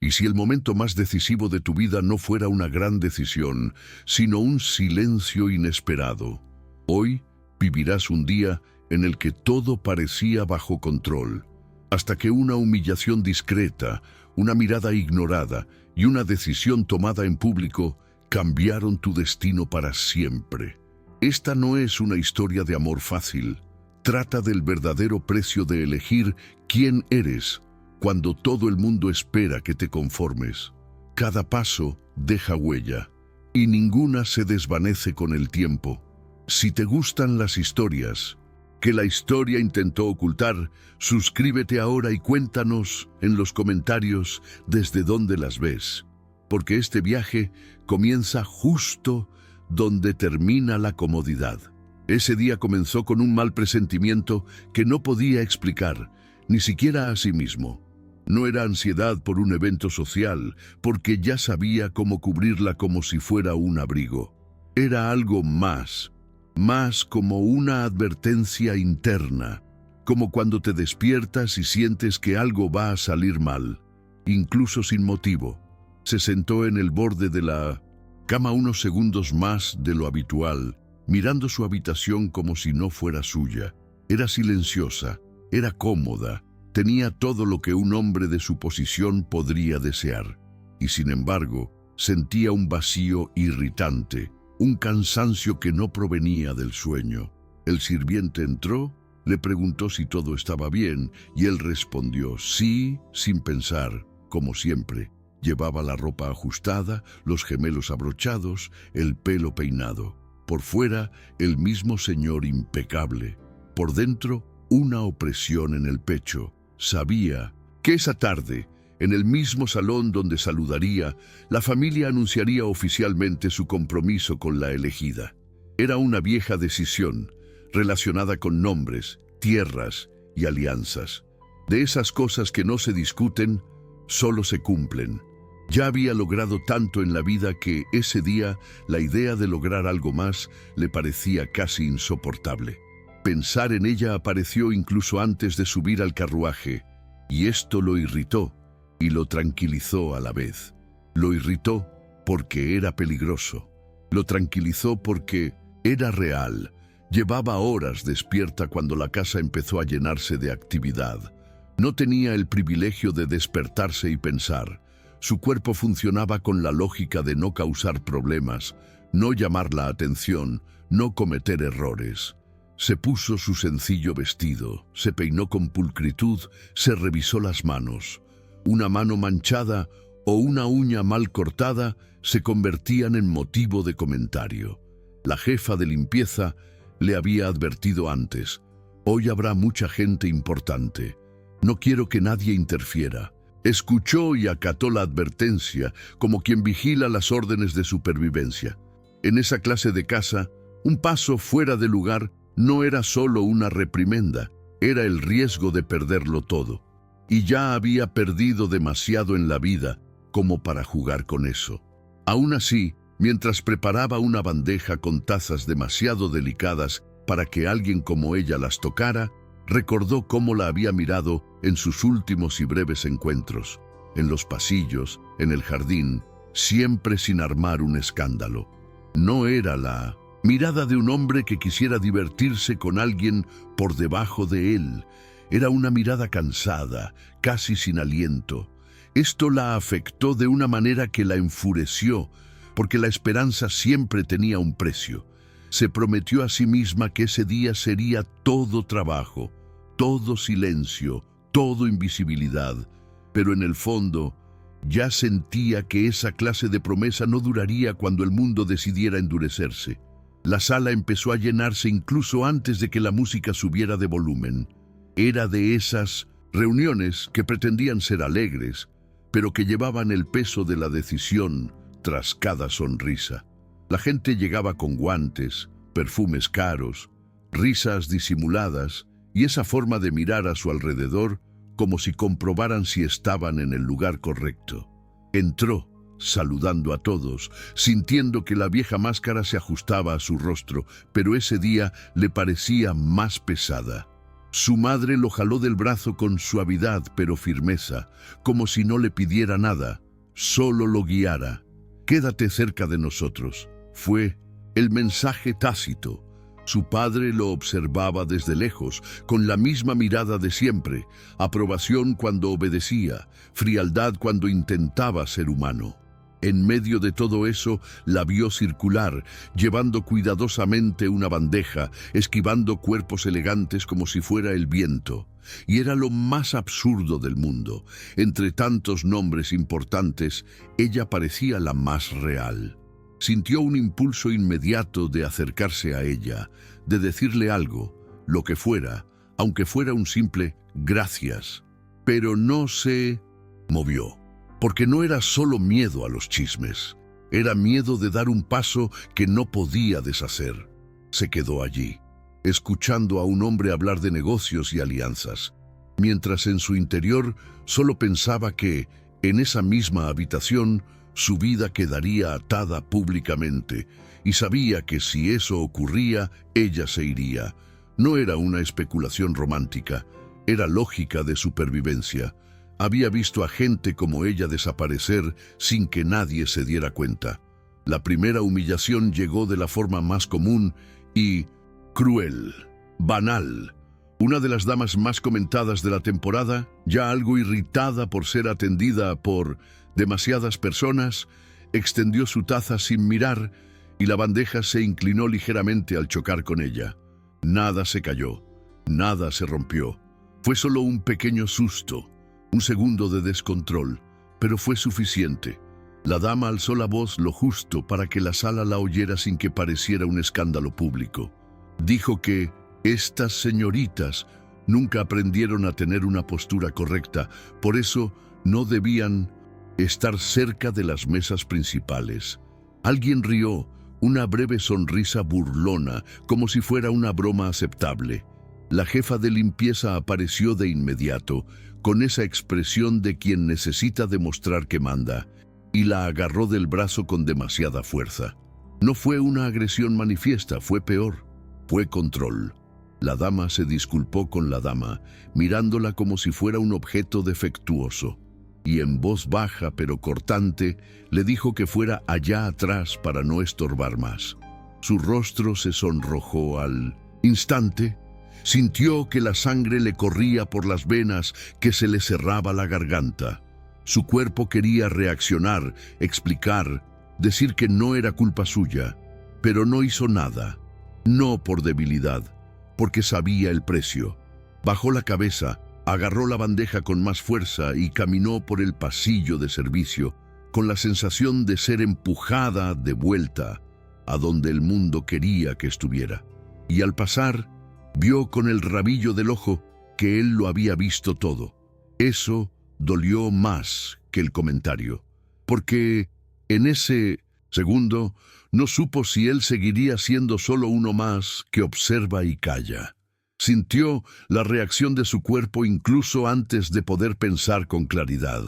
Y si el momento más decisivo de tu vida no fuera una gran decisión, sino un silencio inesperado, hoy vivirás un día en el que todo parecía bajo control, hasta que una humillación discreta, una mirada ignorada y una decisión tomada en público cambiaron tu destino para siempre. Esta no es una historia de amor fácil. Trata del verdadero precio de elegir quién eres cuando todo el mundo espera que te conformes. Cada paso deja huella y ninguna se desvanece con el tiempo. Si te gustan las historias que la historia intentó ocultar, suscríbete ahora y cuéntanos en los comentarios desde dónde las ves, porque este viaje comienza justo donde termina la comodidad. Ese día comenzó con un mal presentimiento que no podía explicar, ni siquiera a sí mismo. No era ansiedad por un evento social, porque ya sabía cómo cubrirla como si fuera un abrigo. Era algo más como una advertencia interna, como cuando te despiertas y sientes que algo va a salir mal, incluso sin motivo. Se sentó en el borde de la cama unos segundos más de lo habitual, mirando su habitación como si no fuera suya. Era silenciosa, era cómoda, tenía todo lo que un hombre de su posición podría desear. Y sin embargo, sentía un vacío irritante, un cansancio que no provenía del sueño. El sirviente entró, le preguntó si todo estaba bien, y él respondió sí, sin pensar, como siempre. Llevaba la ropa ajustada, los gemelos abrochados, el pelo peinado. Por fuera, el mismo señor impecable. Por dentro, una opresión en el pecho. Sabía que esa tarde, en el mismo salón donde saludaría, la familia anunciaría oficialmente su compromiso con la elegida. Era una vieja decisión, relacionada con nombres, tierras y alianzas. De esas cosas que no se discuten, solo se cumplen. Ya había logrado tanto en la vida que ese día la idea de lograr algo más le parecía casi insoportable. Pensar en ella apareció incluso antes de subir al carruaje, y esto lo irritó y lo tranquilizó a la vez. Lo irritó porque era peligroso. Lo tranquilizó porque era real. Llevaba horas despierta cuando la casa empezó a llenarse de actividad. No tenía el privilegio de despertarse y pensar. Su cuerpo funcionaba con la lógica de no causar problemas, no llamar la atención, no cometer errores. Se puso su sencillo vestido, se peinó con pulcritud, se revisó las manos. Una mano manchada o una uña mal cortada se convertían en motivo de comentario. La jefa de limpieza le había advertido antes: hoy habrá mucha gente importante. No quiero que nadie interfiera. Escuchó y acató la advertencia como quien vigila las órdenes de supervivencia. En esa clase de casa, un paso fuera de lugar no era solo una reprimenda, era el riesgo de perderlo todo. Y ya había perdido demasiado en la vida como para jugar con eso. Aún así, mientras preparaba una bandeja con tazas demasiado delicadas para que alguien como ella las tocara, recordó cómo la había mirado en sus últimos y breves encuentros, en los pasillos, en el jardín, siempre sin armar un escándalo. No era la mirada de un hombre que quisiera divertirse con alguien por debajo de él. Era una mirada cansada, casi sin aliento. Esto la afectó de una manera que la enfureció, porque la esperanza siempre tenía un precio. Se prometió a sí misma que ese día sería todo trabajo, todo silencio, todo invisibilidad. Pero en el fondo, ya sentía que esa clase de promesa no duraría cuando el mundo decidiera endurecerse. La sala empezó a llenarse incluso antes de que la música subiera de volumen. Era de esas reuniones que pretendían ser alegres, pero que llevaban el peso de la decisión tras cada sonrisa. La gente llegaba con guantes, perfumes caros, risas disimuladas y esa forma de mirar a su alrededor como si comprobaran si estaban en el lugar correcto. Entró, saludando a todos, sintiendo que la vieja máscara se ajustaba a su rostro, pero ese día le parecía más pesada. Su madre lo jaló del brazo con suavidad pero firmeza, como si no le pidiera nada, solo lo guiara. «Quédate cerca de nosotros». Fue el mensaje tácito. Su padre lo observaba desde lejos, con la misma mirada de siempre, aprobación cuando obedecía, frialdad cuando intentaba ser humano. En medio de todo eso, la vio circular, llevando cuidadosamente una bandeja, esquivando cuerpos elegantes como si fuera el viento. Y era lo más absurdo del mundo. Entre tantos nombres importantes, ella parecía la más real. Sintió un impulso inmediato de acercarse a ella, de decirle algo, lo que fuera, aunque fuera un simple «gracias». Pero no se movió. Porque no era solo miedo a los chismes, era miedo de dar un paso que no podía deshacer. Se quedó allí, escuchando a un hombre hablar de negocios y alianzas, mientras en su interior solo pensaba que, en esa misma habitación, su vida quedaría atada públicamente, y sabía que si eso ocurría, ella se iría. No era una especulación romántica, era lógica de supervivencia. Había visto a gente como ella desaparecer sin que nadie se diera cuenta. La primera humillación llegó de la forma más común y cruel, banal. Una de las damas más comentadas de la temporada, ya algo irritada por ser atendida por demasiadas personas, extendió su taza sin mirar y la bandeja se inclinó ligeramente al chocar con ella. Nada se cayó, nada se rompió. Fue solo un pequeño susto. Un segundo de descontrol, pero fue suficiente. La dama alzó la voz lo justo para que la sala la oyera sin que pareciera un escándalo público. Dijo que estas señoritas nunca aprendieron a tener una postura correcta, por eso no debían estar cerca de las mesas principales. Alguien rió, una breve sonrisa burlona, como si fuera una broma aceptable. La jefa de limpieza apareció de inmediato, con esa expresión de quien necesita demostrar que manda, y la agarró del brazo con demasiada fuerza. No fue una agresión manifiesta, fue peor, fue control. La dama se disculpó con la dama, mirándola como si fuera un objeto defectuoso, y en voz baja pero cortante le dijo que fuera allá atrás para no estorbar más. Su rostro se sonrojó al instante. Sintió que la sangre le corría por las venas, que se le cerraba la garganta. Su cuerpo quería reaccionar, explicar, decir que no era culpa suya, pero no hizo nada. No por debilidad, porque sabía el precio. Bajó la cabeza, agarró la bandeja con más fuerza y caminó por el pasillo de servicio, con la sensación de ser empujada de vuelta a donde el mundo quería que estuviera. Y al pasar, vio con el rabillo del ojo que él lo había visto todo. Eso dolió más que el comentario, porque en ese segundo no supo si él seguiría siendo solo uno más que observa y calla. Sintió la reacción de su cuerpo incluso antes de poder pensar con claridad.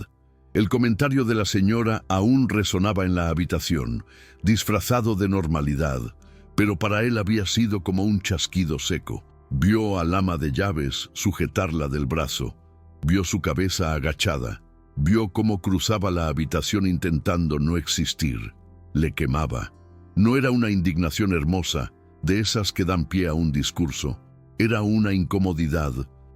El comentario de la señora aún resonaba en la habitación, disfrazado de normalidad, pero para él había sido como un chasquido seco. Vio al ama de llaves sujetarla del brazo, vio su cabeza agachada, vio cómo cruzaba la habitación intentando no existir. Le quemaba. No era una indignación hermosa, de esas que dan pie a un discurso. Era una incomodidad,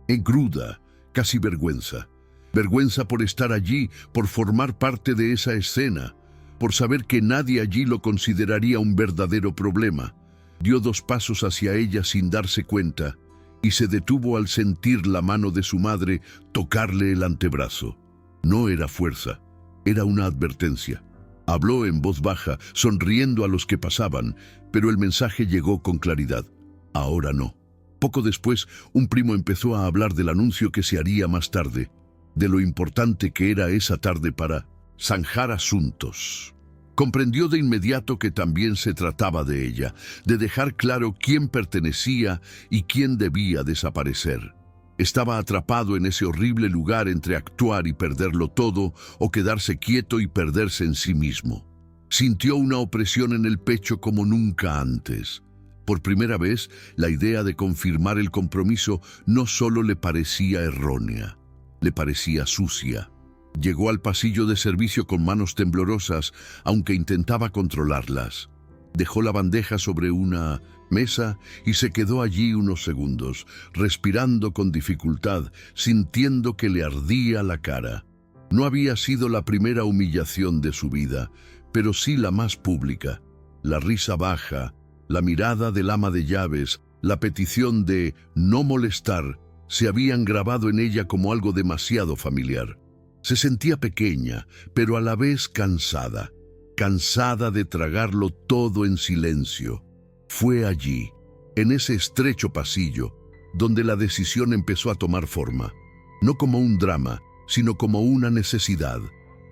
engruda, casi vergüenza. Vergüenza por estar allí, por formar parte de esa escena, por saber que nadie allí lo consideraría un verdadero problema. Dio 2 pasos hacia ella sin darse cuenta y se detuvo al sentir la mano de su madre tocarle el antebrazo. No era fuerza, era una advertencia. Habló en voz baja, sonriendo a los que pasaban, pero el mensaje llegó con claridad. Ahora no. Poco después, un primo empezó a hablar del anuncio que se haría más tarde, de lo importante que era esa tarde para zanjar asuntos. Comprendió de inmediato que también se trataba de ella, de dejar claro quién pertenecía y quién debía desaparecer. Estaba atrapado en ese horrible lugar entre actuar y perderlo todo, o quedarse quieto y perderse en sí mismo. Sintió una opresión en el pecho como nunca antes. Por primera vez, la idea de confirmar el compromiso no solo le parecía errónea, le parecía sucia. Llegó al pasillo de servicio con manos temblorosas, aunque intentaba controlarlas. Dejó la bandeja sobre una mesa y se quedó allí unos segundos, respirando con dificultad, sintiendo que le ardía la cara. No había sido la primera humillación de su vida, pero sí la más pública. La risa baja, la mirada del ama de llaves, la petición de no molestar, se habían grabado en ella como algo demasiado familiar. Se sentía pequeña, pero a la vez cansada de tragarlo todo en silencio. Fue allí, en ese estrecho pasillo, donde la decisión empezó a tomar forma, no como un drama, sino como una necesidad.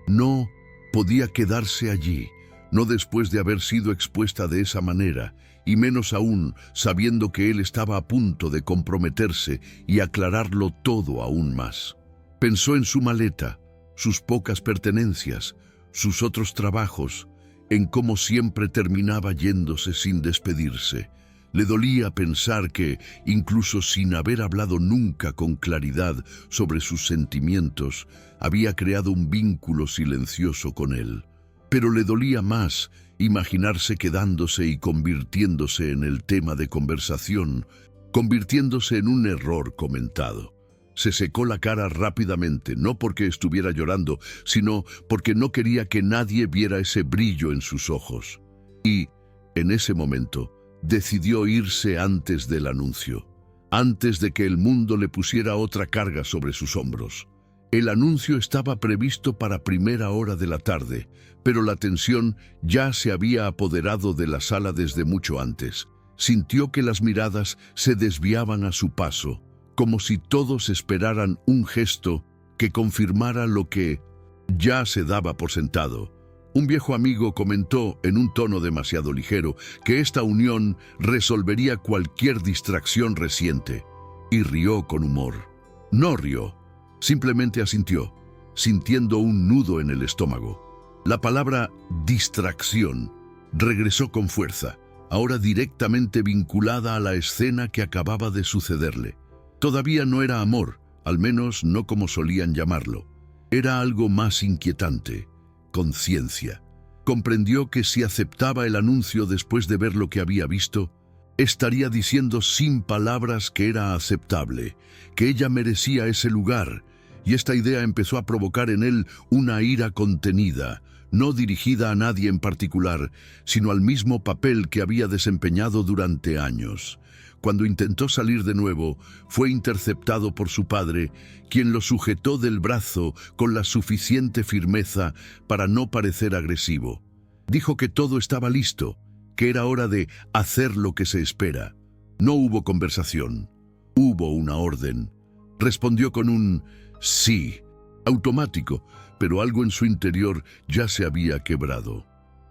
No podía quedarse allí, no después de haber sido expuesta de esa manera, y menos aún sabiendo que él estaba a punto de comprometerse y aclararlo todo aún más. Pensó en su maleta, sus pocas pertenencias, sus otros trabajos, en cómo siempre terminaba yéndose sin despedirse. Le dolía pensar que, incluso sin haber hablado nunca con claridad sobre sus sentimientos, había creado un vínculo silencioso con él. Pero le dolía más imaginarse quedándose y convirtiéndose en el tema de conversación, convirtiéndose en un error comentado. Se secó la cara rápidamente, no porque estuviera llorando, sino porque no quería que nadie viera ese brillo en sus ojos. Y, en ese momento, decidió irse antes del anuncio, antes de que el mundo le pusiera otra carga sobre sus hombros. El anuncio estaba previsto para primera hora de la tarde, pero la tensión ya se había apoderado de la sala desde mucho antes. Sintió que las miradas se desviaban a su paso, como si todos esperaran un gesto que confirmara lo que ya se daba por sentado. Un viejo amigo comentó en un tono demasiado ligero que esta unión resolvería cualquier distracción reciente, y rió con humor. No rió, simplemente asintió, sintiendo un nudo en el estómago. La palabra distracción regresó con fuerza, ahora directamente vinculada a la escena que acababa de sucederle. Todavía no era amor, al menos no como solían llamarlo. Era algo más inquietante, conciencia. Comprendió que si aceptaba el anuncio después de ver lo que había visto, estaría diciendo sin palabras que era aceptable, que ella merecía ese lugar, y esta idea empezó a provocar en él una ira contenida, no dirigida a nadie en particular, sino al mismo papel que había desempeñado durante años. Cuando intentó salir de nuevo, fue interceptado por su padre, quien lo sujetó del brazo con la suficiente firmeza para no parecer agresivo. Dijo que todo estaba listo, que era hora de hacer lo que se espera. No hubo conversación. Hubo una orden. Respondió con un sí, automático, pero algo en su interior ya se había quebrado.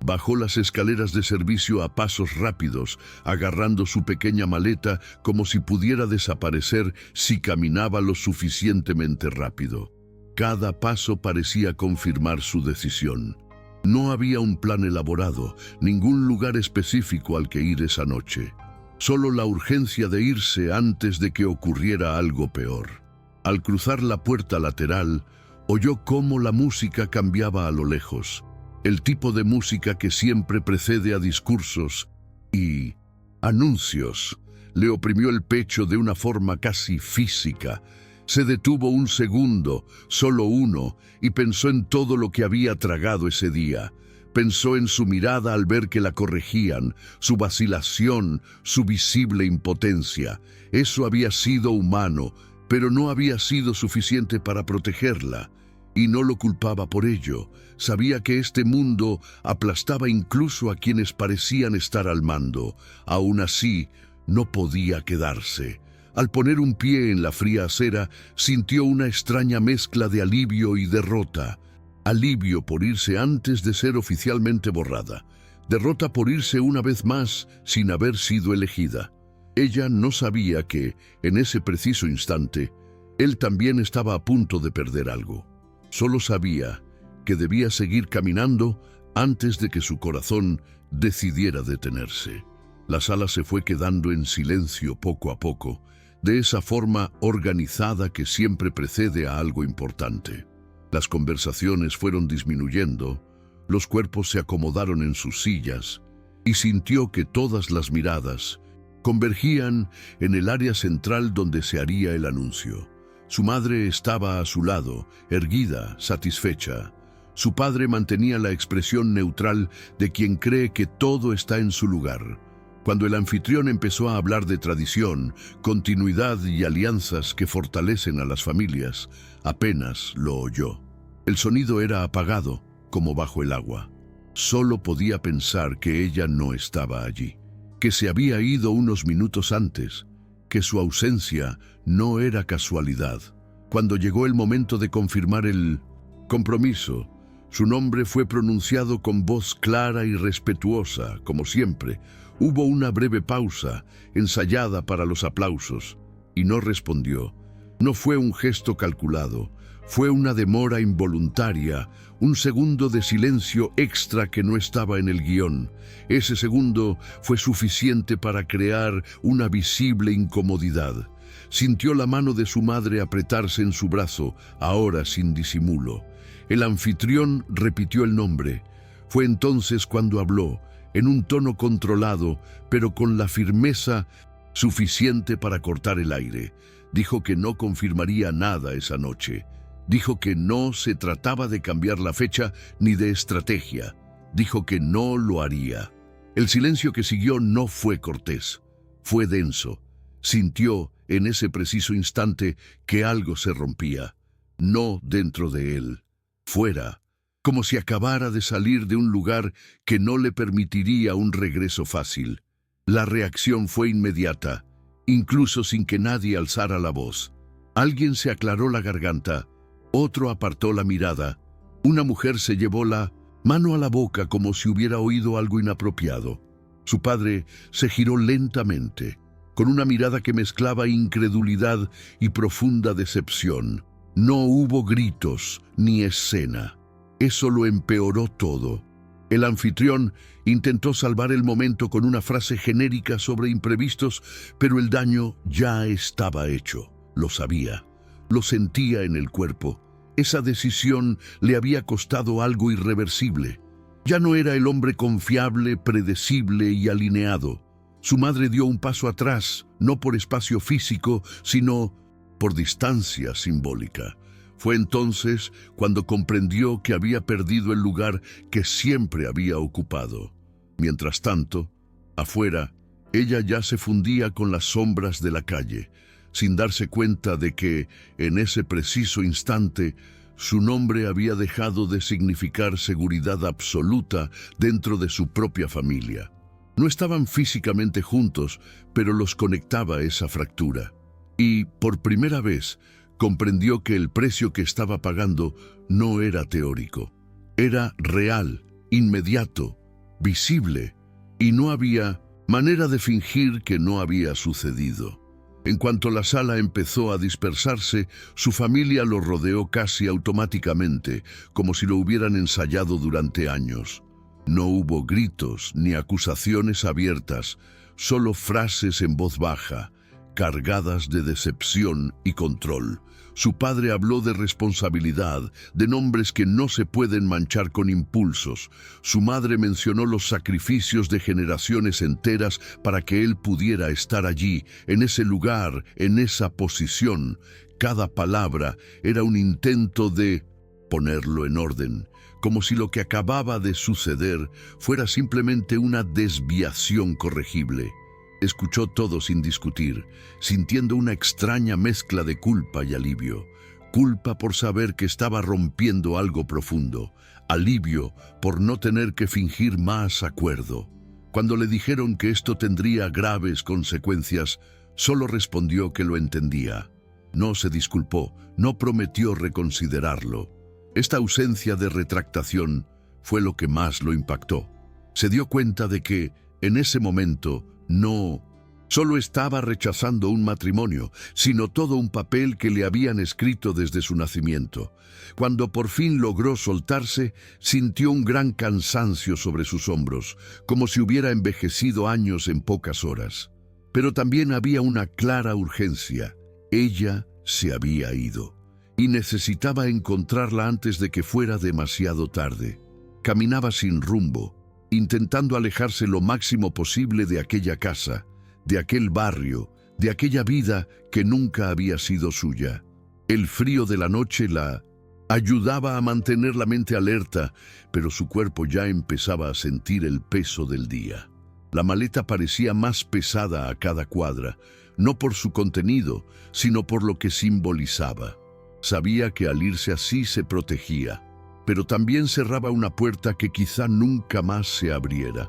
Bajó las escaleras de servicio a pasos rápidos, agarrando su pequeña maleta como si pudiera desaparecer si caminaba lo suficientemente rápido. Cada paso parecía confirmar su decisión. No había un plan elaborado, ningún lugar específico al que ir esa noche. Solo la urgencia de irse antes de que ocurriera algo peor. Al cruzar la puerta lateral, oyó cómo la música cambiaba a lo lejos. El tipo de música que siempre precede a discursos y anuncios. Le oprimió el pecho de una forma casi física. Se detuvo un segundo, solo uno, y pensó en todo lo que había tragado ese día. Pensó en su mirada al ver que la corregían, su vacilación, su visible impotencia. Eso había sido humano, pero no había sido suficiente para protegerla. Y no lo culpaba por ello. Sabía que este mundo aplastaba incluso a quienes parecían estar al mando. Aún así, no podía quedarse. Al poner un pie en la fría acera, sintió una extraña mezcla de alivio y derrota. Alivio por irse antes de ser oficialmente borrada. Derrota por irse una vez más sin haber sido elegida. Ella no sabía que, en ese preciso instante, él también estaba a punto de perder algo. Solo sabía que debía seguir caminando antes de que su corazón decidiera detenerse. La sala se fue quedando en silencio poco a poco, de esa forma organizada que siempre precede a algo importante. Las conversaciones fueron disminuyendo, los cuerpos se acomodaron en sus sillas y sintió que todas las miradas convergían en el área central donde se haría el anuncio. Su madre estaba a su lado, erguida, satisfecha. Su padre mantenía la expresión neutral de quien cree que todo está en su lugar. Cuando el anfitrión empezó a hablar de tradición, continuidad y alianzas que fortalecen a las familias, apenas lo oyó. El sonido era apagado, como bajo el agua. Solo podía pensar que ella no estaba allí, que se había ido unos minutos antes, que su ausencia no era casualidad. Cuando llegó el momento de confirmar el compromiso, su nombre fue pronunciado con voz clara y respetuosa, como siempre. Hubo una breve pausa, ensayada para los aplausos, y no respondió. No fue un gesto calculado, fue una demora involuntaria, un segundo de silencio extra que no estaba en el guión. Ese segundo fue suficiente para crear una visible incomodidad. Sintió la mano de su madre apretarse en su brazo, ahora sin disimulo. El anfitrión repitió el nombre. Fue entonces cuando habló, en un tono controlado, pero con la firmeza suficiente para cortar el aire. Dijo que no confirmaría nada esa noche. Dijo que no se trataba de cambiar la fecha ni de estrategia. Dijo que no lo haría. El silencio que siguió no fue cortés, fue denso. Sintió en ese preciso instante que algo se rompía, no dentro de él, fuera, como si acabara de salir de un lugar que no le permitiría un regreso fácil. La reacción fue inmediata, incluso sin que nadie alzara la voz. Alguien se aclaró la garganta, otro apartó la mirada, una mujer se llevó la mano a la boca como si hubiera oído algo inapropiado. Su padre se giró lentamente, con una mirada que mezclaba incredulidad y profunda decepción. No hubo gritos ni escena. Eso lo empeoró todo. El anfitrión intentó salvar el momento con una frase genérica sobre imprevistos, pero el daño ya estaba hecho. Lo sabía, lo sentía en el cuerpo. Esa decisión le había costado algo irreversible. Ya no era el hombre confiable, predecible y alineado. Su madre dio un paso atrás, no por espacio físico, sino por distancia simbólica. Fue entonces cuando comprendió que había perdido el lugar que siempre había ocupado. Mientras tanto, afuera, ella ya se fundía con las sombras de la calle, sin darse cuenta de que, en ese preciso instante, su nombre había dejado de significar seguridad absoluta dentro de su propia familia. No estaban físicamente juntos, pero los conectaba esa fractura. Y, por primera vez, comprendió que el precio que estaba pagando no era teórico. Era real, inmediato, visible, y no había manera de fingir que no había sucedido. En cuanto la sala empezó a dispersarse, su familia lo rodeó casi automáticamente, como si lo hubieran ensayado durante años. No hubo gritos ni acusaciones abiertas, solo frases en voz baja, cargadas de decepción y control. Su padre habló de responsabilidad, de nombres que no se pueden manchar con impulsos. Su madre mencionó los sacrificios de generaciones enteras para que él pudiera estar allí, en ese lugar, en esa posición. Cada palabra era un intento de ponerlo en orden, como si lo que acababa de suceder fuera simplemente una desviación corregible. Escuchó todo sin discutir, sintiendo una extraña mezcla de culpa y alivio. Culpa por saber que estaba rompiendo algo profundo, alivio por no tener que fingir más acuerdo. Cuando le dijeron que esto tendría graves consecuencias, solo respondió que lo entendía. No se disculpó, no prometió reconsiderarlo. Esta ausencia de retractación fue lo que más lo impactó. Se dio cuenta de que, en ese momento, no Solo estaba rechazando un matrimonio, sino todo un papel que le habían escrito desde su nacimiento. Cuando por fin logró soltarse, sintió un gran cansancio sobre sus hombros, como si hubiera envejecido años en pocas horas. Pero también había una clara urgencia. Ella se había ido, y necesitaba encontrarla antes de que fuera demasiado tarde. Caminaba sin rumbo, intentando alejarse lo máximo posible de aquella casa, de aquel barrio, de aquella vida que nunca había sido suya. El frío de la noche la ayudaba a mantener la mente alerta, pero su cuerpo ya empezaba a sentir el peso del día. La maleta parecía más pesada a cada cuadra, no por su contenido, sino por lo que simbolizaba. Sabía que al irse así se protegía, pero también cerraba una puerta que quizá nunca más se abriera.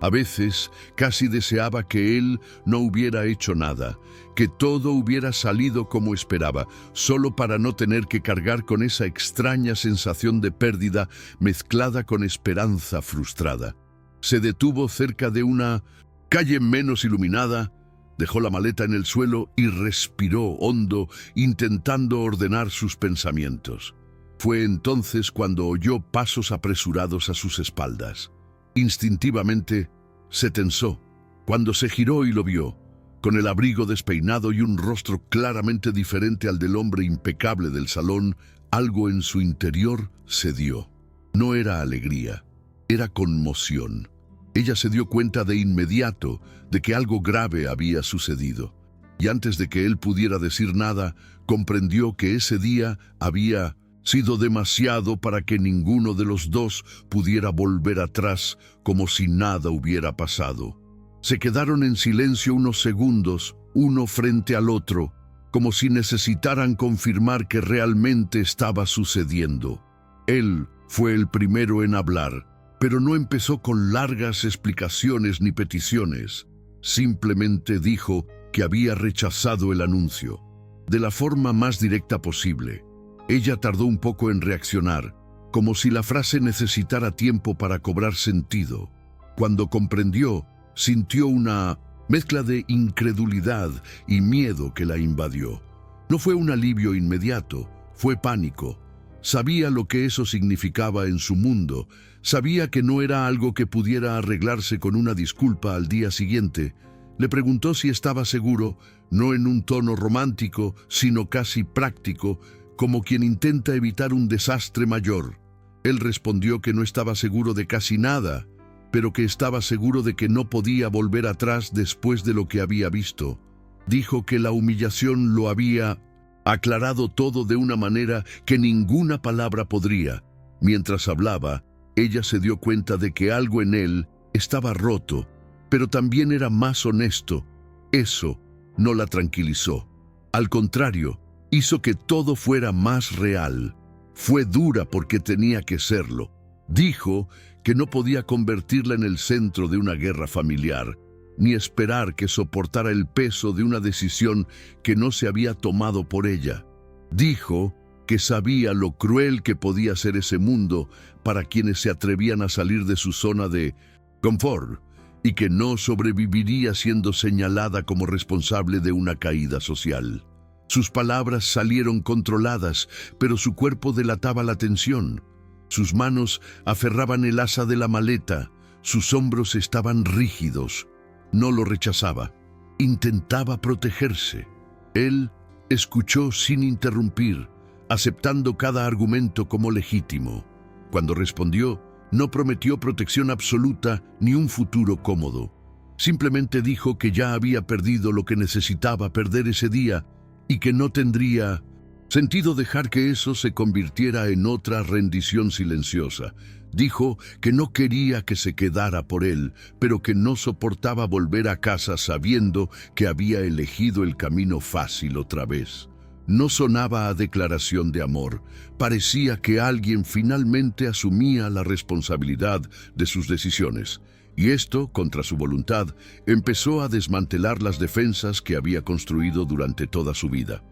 A veces casi deseaba que él no hubiera hecho nada, que todo hubiera salido como esperaba, solo para no tener que cargar con esa extraña sensación de pérdida mezclada con esperanza frustrada. Se detuvo cerca de una calle menos iluminada, dejó la maleta en el suelo y respiró hondo, intentando ordenar sus pensamientos. Fue entonces cuando oyó pasos apresurados a sus espaldas. Instintivamente se tensó. Cuando se giró y lo vio, con el abrigo despeinado y un rostro claramente diferente al del hombre impecable del salón, algo en su interior cedió. No era alegría, era conmoción. Ella se dio cuenta de inmediato de que algo grave había sucedido. Y antes de que él pudiera decir nada, comprendió que ese día había sido demasiado para que ninguno de los dos pudiera volver atrás como si nada hubiera pasado. Se quedaron en silencio unos segundos, uno frente al otro, como si necesitaran confirmar que realmente estaba sucediendo. Él fue el primero en hablar, pero no empezó con largas explicaciones ni peticiones. Simplemente dijo que había rechazado el anuncio, de la forma más directa posible. Ella tardó un poco en reaccionar, como si la frase necesitara tiempo para cobrar sentido. Cuando comprendió, sintió una mezcla de incredulidad y miedo que la invadió. No fue un alivio inmediato, fue pánico. Sabía lo que eso significaba en su mundo, sabía que no era algo que pudiera arreglarse con una disculpa al día siguiente. Le preguntó si estaba seguro, no en un tono romántico, sino casi práctico, como quien intenta evitar un desastre mayor. Él respondió que no estaba seguro de casi nada, pero que estaba seguro de que no podía volver atrás después de lo que había visto. Dijo que la humillación lo había aclarado todo de una manera que ninguna palabra podría. Mientras hablaba, ella se dio cuenta de que algo en él estaba roto, pero también era más honesto. Eso no la tranquilizó. Al contrario, hizo que todo fuera más real. Fue dura porque tenía que serlo. Dijo que no podía convertirla en el centro de una guerra familiar, ni esperar que soportara el peso de una decisión que no se había tomado por ella. Dijo que sabía lo cruel que podía ser ese mundo para quienes se atrevían a salir de su zona de confort, y que no sobreviviría siendo señalada como responsable de una caída social. Sus palabras salieron controladas, pero su cuerpo delataba la tensión. Sus manos aferraban el asa de la maleta, sus hombros estaban rígidos. No lo rechazaba, intentaba protegerse. Él escuchó sin interrumpir, aceptando cada argumento como legítimo. Cuando respondió, no prometió protección absoluta ni un futuro cómodo. Simplemente dijo que ya había perdido lo que necesitaba perder ese día y que no tendría sentido dejar que eso se convirtiera en otra rendición silenciosa. Dijo que no quería que se quedara por él, pero que no soportaba volver a casa sabiendo que había elegido el camino fácil otra vez. No sonaba a declaración de amor. Parecía que alguien finalmente asumía la responsabilidad de sus decisiones. Y esto, contra su voluntad, empezó a desmantelar las defensas que había construido durante toda su vida.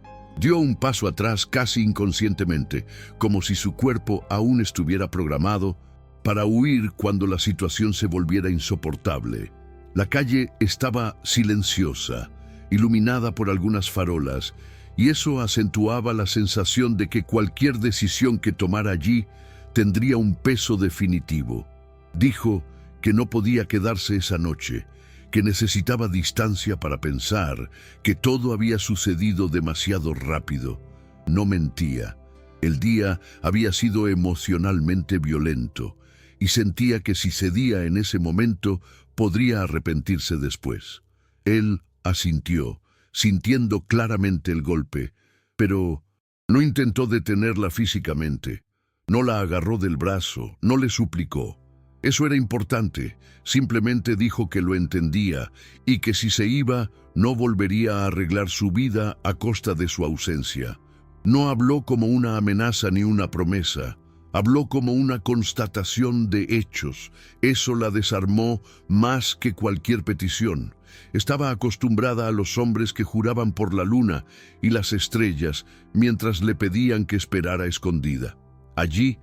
Dio un paso atrás casi inconscientemente, como si su cuerpo aún estuviera programado para huir cuando la situación se volviera insoportable. La calle estaba silenciosa, iluminada por algunas farolas, y eso acentuaba la sensación de que cualquier decisión que tomara allí tendría un peso definitivo. Dijo que no podía quedarse esa noche, que necesitaba distancia para pensar, que todo había sucedido demasiado rápido. No mentía. El día había sido emocionalmente violento, y sentía que si cedía en ese momento, podría arrepentirse después. Él asintió, sintiendo claramente el golpe, pero no intentó detenerla físicamente. No la agarró del brazo, no le suplicó. Eso era importante. Simplemente dijo que lo entendía y que si se iba, no volvería a arreglar su vida a costa de su ausencia. No habló como una amenaza ni una promesa. Habló como una constatación de hechos. Eso la desarmó más que cualquier petición. Estaba acostumbrada a los hombres que juraban por la luna y las estrellas mientras le pedían que esperara escondida. Allí,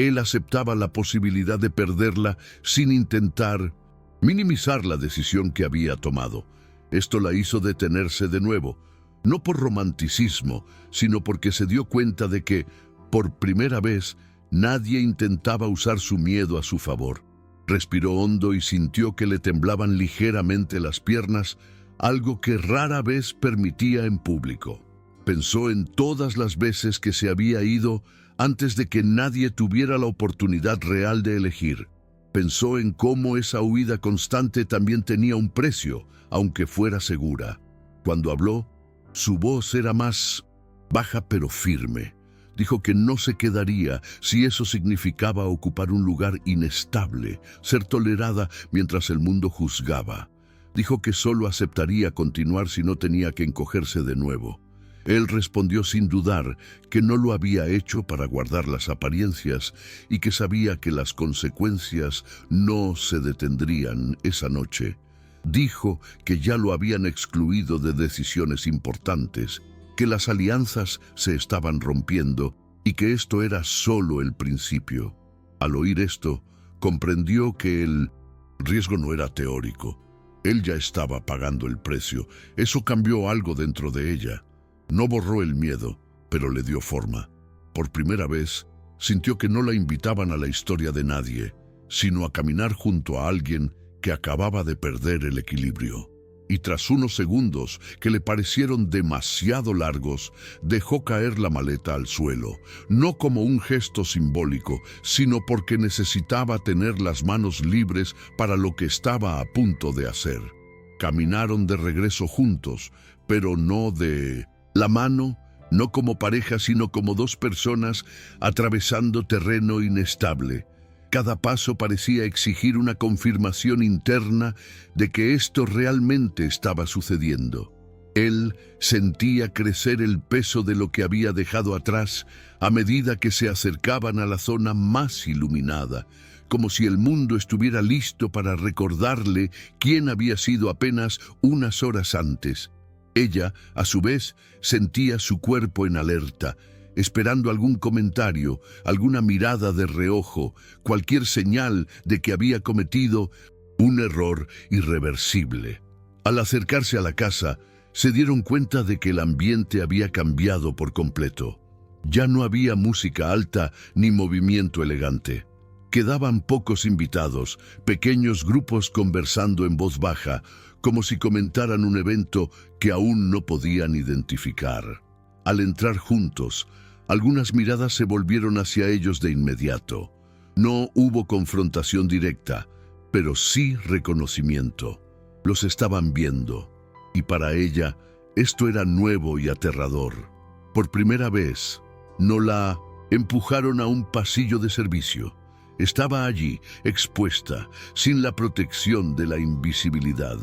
él aceptaba la posibilidad de perderla sin intentar minimizar la decisión que había tomado. Esto la hizo detenerse de nuevo, no por romanticismo, sino porque se dio cuenta de que, por primera vez, nadie intentaba usar su miedo a su favor. Respiró hondo y sintió que le temblaban ligeramente las piernas, algo que rara vez permitía en público. Pensó en todas las veces que se había ido antes de que nadie tuviera la oportunidad real de elegir. Pensó en cómo esa huida constante también tenía un precio, aunque fuera segura. Cuando habló, su voz era más baja pero firme. Dijo que no se quedaría si eso significaba ocupar un lugar inestable, ser tolerada mientras el mundo juzgaba. Dijo que solo aceptaría continuar si no tenía que encogerse de nuevo. Él respondió sin dudar que no lo había hecho para guardar las apariencias y que sabía que las consecuencias no se detendrían esa noche. Dijo que ya lo habían excluido de decisiones importantes, que las alianzas se estaban rompiendo y que esto era solo el principio. Al oír esto, comprendió que el riesgo no era teórico. Él ya estaba pagando el precio. Eso cambió algo dentro de ella. No borró el miedo, pero le dio forma. Por primera vez, sintió que no la invitaban a la historia de nadie, sino a caminar junto a alguien que acababa de perder el equilibrio. Y tras unos segundos que le parecieron demasiado largos, dejó caer la maleta al suelo, no como un gesto simbólico, sino porque necesitaba tener las manos libres para lo que estaba a punto de hacer. Caminaron de regreso juntos, pero no de la mano, no como pareja, sino como dos personas atravesando terreno inestable. Cada paso parecía exigir una confirmación interna de que esto realmente estaba sucediendo. Él sentía crecer el peso de lo que había dejado atrás a medida que se acercaban a la zona más iluminada, como si el mundo estuviera listo para recordarle quién había sido apenas unas horas antes. Ella, a su vez, sentía su cuerpo en alerta, esperando algún comentario, alguna mirada de reojo, cualquier señal de que había cometido un error irreversible. Al acercarse a la casa, se dieron cuenta de que el ambiente había cambiado por completo. Ya no había música alta ni movimiento elegante. Quedaban pocos invitados, pequeños grupos conversando en voz baja, como si comentaran un evento que aún no podían identificar. Al entrar juntos, algunas miradas se volvieron hacia ellos de inmediato. No hubo confrontación directa, pero sí reconocimiento. Los estaban viendo, y para ella esto era nuevo y aterrador. Por primera vez, no la empujaron a un pasillo de servicio. Estaba allí, expuesta, sin la protección de la invisibilidad.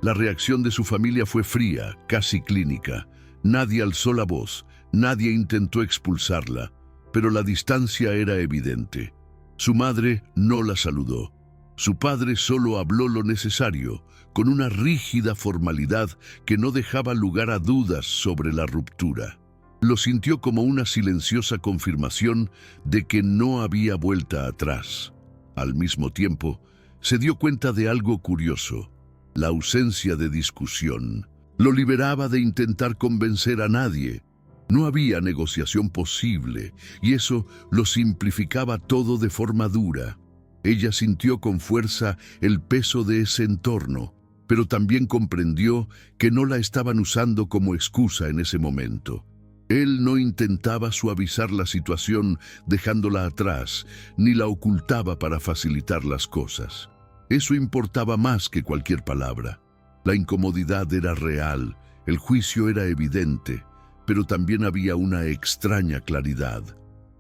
La reacción de su familia fue fría, casi clínica. Nadie alzó la voz, nadie intentó expulsarla, pero la distancia era evidente. Su madre no la saludó. Su padre solo habló lo necesario, con una rígida formalidad que no dejaba lugar a dudas sobre la ruptura. Lo sintió como una silenciosa confirmación de que no había vuelta atrás. Al mismo tiempo, se dio cuenta de algo curioso. La ausencia de discusión lo liberaba de intentar convencer a nadie. No había negociación posible, y eso lo simplificaba todo de forma dura. Ella sintió con fuerza el peso de ese entorno, pero también comprendió que no la estaban usando como excusa en ese momento. Él no intentaba suavizar la situación dejándola atrás, ni la ocultaba para facilitar las cosas. Eso importaba más que cualquier palabra. La incomodidad era real, el juicio era evidente, pero también había una extraña claridad.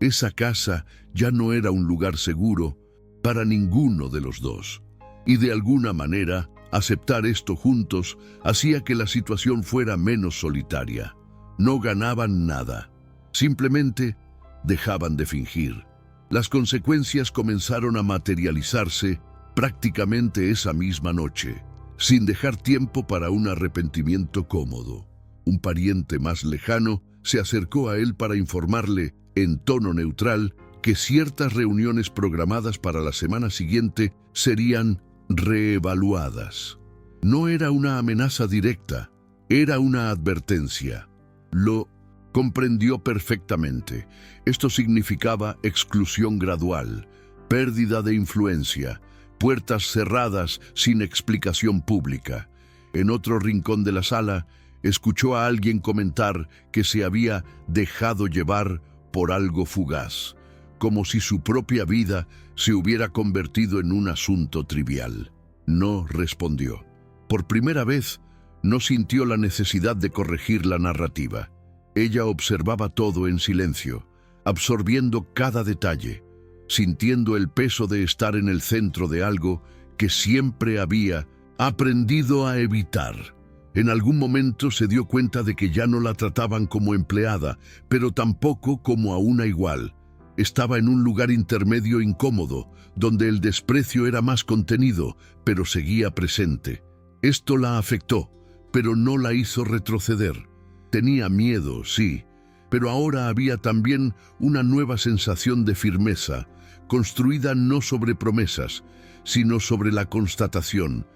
Esa casa ya no era un lugar seguro para ninguno de los dos. Y de alguna manera, aceptar esto juntos hacía que la situación fuera menos solitaria. No ganaban nada. Simplemente dejaban de fingir. Las consecuencias comenzaron a materializarse prácticamente esa misma noche, sin dejar tiempo para un arrepentimiento cómodo. Un pariente más lejano se acercó a él para informarle, en tono neutral, que ciertas reuniones programadas para la semana siguiente serían reevaluadas. No era una amenaza directa, era una advertencia. Lo comprendió perfectamente. Esto significaba exclusión gradual, pérdida de influencia, puertas cerradas sin explicación pública. En otro rincón de la sala, escuchó a alguien comentar que se había dejado llevar por algo fugaz, como si su propia vida se hubiera convertido en un asunto trivial. No respondió. Por primera vez, no sintió la necesidad de corregir la narrativa. Ella observaba todo en silencio, absorbiendo cada detalle, sintiendo el peso de estar en el centro de algo que siempre había aprendido a evitar. En algún momento se dio cuenta de que ya no la trataban como empleada, pero tampoco como a una igual. Estaba en un lugar intermedio incómodo, donde el desprecio era más contenido, pero seguía presente. Esto la afectó, pero no la hizo retroceder. Tenía miedo, sí, pero ahora había también una nueva sensación de firmeza, construida no sobre promesas, sino sobre la constatación.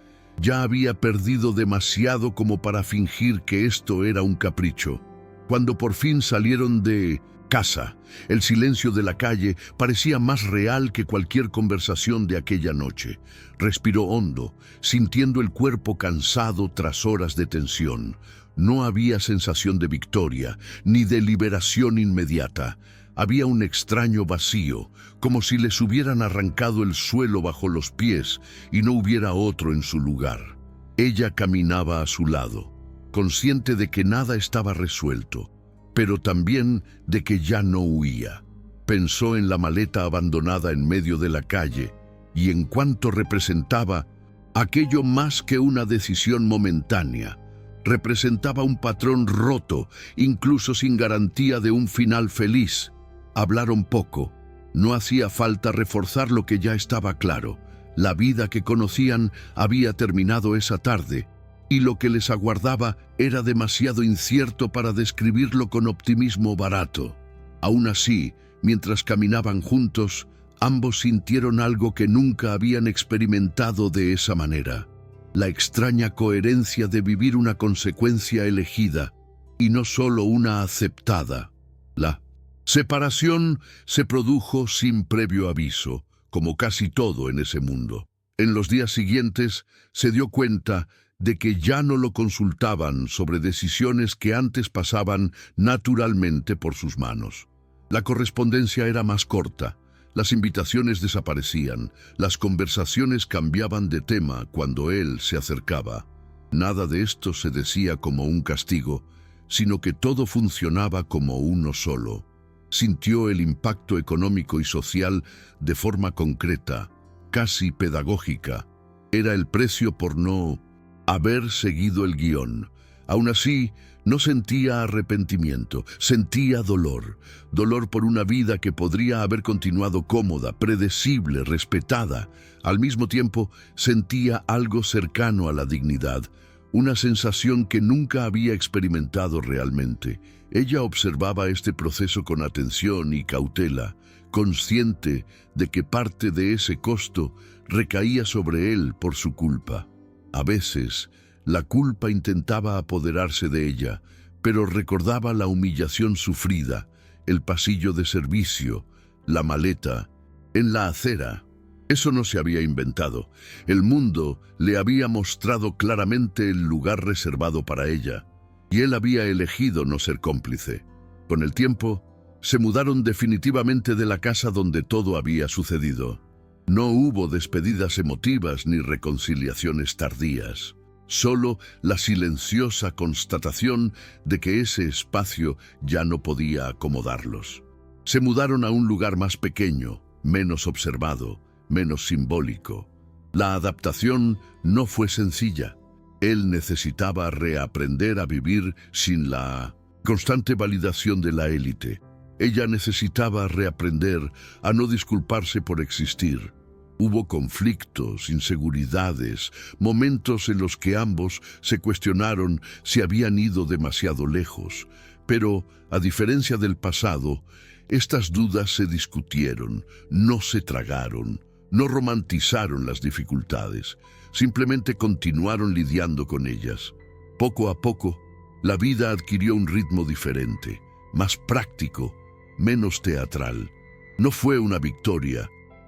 Ya había perdido demasiado como para fingir que esto era un capricho. Cuando por fin salieron de casa, el silencio de la calle parecía más real que cualquier conversación de aquella noche. Respiró hondo, sintiendo el cuerpo cansado tras horas de tensión. No había sensación de victoria, ni de liberación inmediata. Había un extraño vacío, como si les hubieran arrancado el suelo bajo los pies y no hubiera otro en su lugar. Ella caminaba a su lado, consciente de que nada estaba resuelto, pero también de que ya no huía. Pensó en la maleta abandonada en medio de la calle y en cuánto representaba aquello más que una decisión momentánea. Representaba un patrón roto, incluso sin garantía de un final feliz. Hablaron poco. No hacía falta reforzar lo que ya estaba claro. La vida que conocían había terminado esa tarde, y lo que les aguardaba era demasiado incierto para describirlo con optimismo barato. Aún así, mientras caminaban juntos, ambos sintieron algo que nunca habían experimentado de esa manera. La extraña coherencia de vivir una consecuencia elegida, y no solo una aceptada. La separación se produjo sin previo aviso, como casi todo en ese mundo. En los días siguientes se dio cuenta de que ya no lo consultaban sobre decisiones que antes pasaban naturalmente por sus manos. La correspondencia era más corta, las invitaciones desaparecían, las conversaciones cambiaban de tema cuando él se acercaba. Nada de esto se decía como un castigo, sino que todo funcionaba como uno solo. Sintió el impacto económico y social de forma concreta, casi pedagógica. Era el precio por no haber seguido el guión. Aún así, no sentía arrepentimiento, sentía dolor. Dolor por una vida que podría haber continuado cómoda, predecible, respetada. Al mismo tiempo, sentía algo cercano a la dignidad, una sensación que nunca había experimentado realmente. Ella observaba este proceso con atención y cautela, consciente de que parte de ese costo recaía sobre él por su culpa. A veces, la culpa intentaba apoderarse de ella, pero recordaba la humillación sufrida, el pasillo de servicio, la maleta, en la acera. Eso no se había inventado. El mundo le había mostrado claramente el lugar reservado para ella, y él había elegido no ser cómplice. Con el tiempo, se mudaron definitivamente de la casa donde todo había sucedido. No hubo despedidas emotivas ni reconciliaciones tardías. Solo la silenciosa constatación de que ese espacio ya no podía acomodarlos. Se mudaron a un lugar más pequeño, menos observado, menos simbólico. La adaptación no fue sencilla. Él necesitaba reaprender a vivir sin la constante validación de la élite. Ella necesitaba reaprender a no disculparse por existir. Hubo conflictos, inseguridades, momentos en los que ambos se cuestionaron si habían ido demasiado lejos. Pero, a diferencia del pasado, estas dudas se discutieron, no se tragaron, no romantizaron las dificultades, simplemente continuaron lidiando con ellas. Poco a poco, la vida adquirió un ritmo diferente, más práctico, menos teatral. No fue una victoria,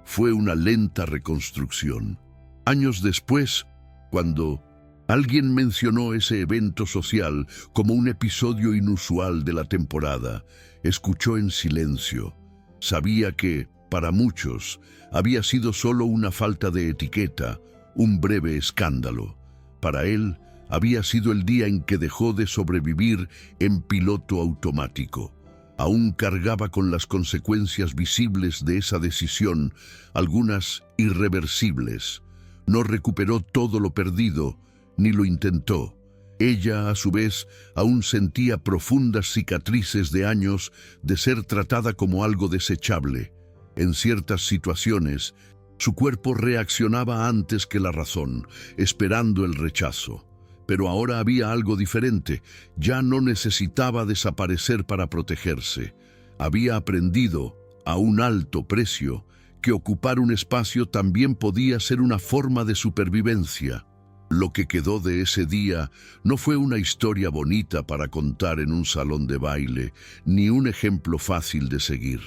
fue una lenta reconstrucción. Años después, cuando alguien mencionó ese evento social como un episodio inusual de la temporada, escuchó en silencio. Sabía que, para muchos, había sido solo una falta de etiqueta, un breve escándalo. Para él, había sido el día en que dejó de sobrevivir en piloto automático. Aún cargaba con las consecuencias visibles de esa decisión, algunas irreversibles. No recuperó todo lo perdido, ni lo intentó. Ella, a su vez, aún sentía profundas cicatrices de años de ser tratada como algo desechable. En ciertas situaciones, su cuerpo reaccionaba antes que la razón, esperando el rechazo. Pero ahora había algo diferente. Ya no necesitaba desaparecer para protegerse. Había aprendido, a un alto precio, que ocupar un espacio también podía ser una forma de supervivencia. Lo que quedó de ese día no fue una historia bonita para contar en un salón de baile, ni un ejemplo fácil de seguir.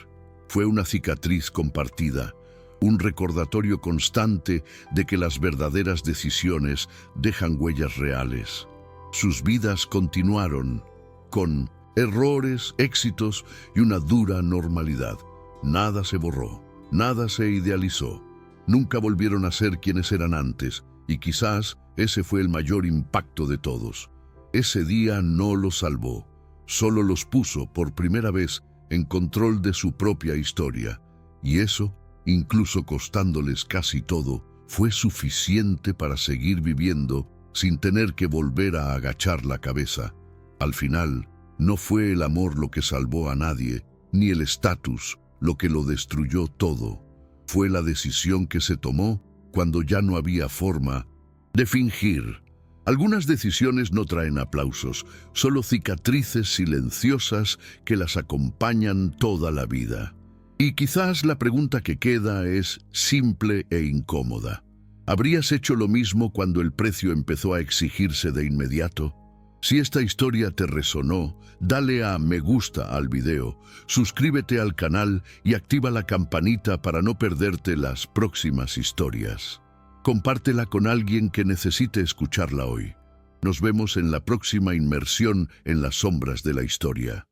Fue una cicatriz compartida, un recordatorio constante de que las verdaderas decisiones dejan huellas reales. Sus vidas continuaron, con errores, éxitos y una dura normalidad. Nada se borró, nada se idealizó. Nunca volvieron a ser quienes eran antes, y quizás ese fue el mayor impacto de todos. Ese día no los salvó, solo los puso por primera vez en control de su propia historia, y eso, incluso costándoles casi todo, fue suficiente para seguir viviendo sin tener que volver a agachar la cabeza. Al final, no fue el amor lo que salvó a nadie, ni el estatus lo que lo destruyó todo. Fue la decisión que se tomó cuando ya no había forma de fingir. Algunas decisiones no traen aplausos, solo cicatrices silenciosas que las acompañan toda la vida. Y quizás la pregunta que queda es simple e incómoda. ¿Habrías hecho lo mismo cuando el precio empezó a exigirse de inmediato? Si esta historia te resonó, dale a me gusta al video, suscríbete al canal y activa la campanita para no perderte las próximas historias. Compártela con alguien que necesite escucharla hoy. Nos vemos en la próxima inmersión en las sombras de la historia.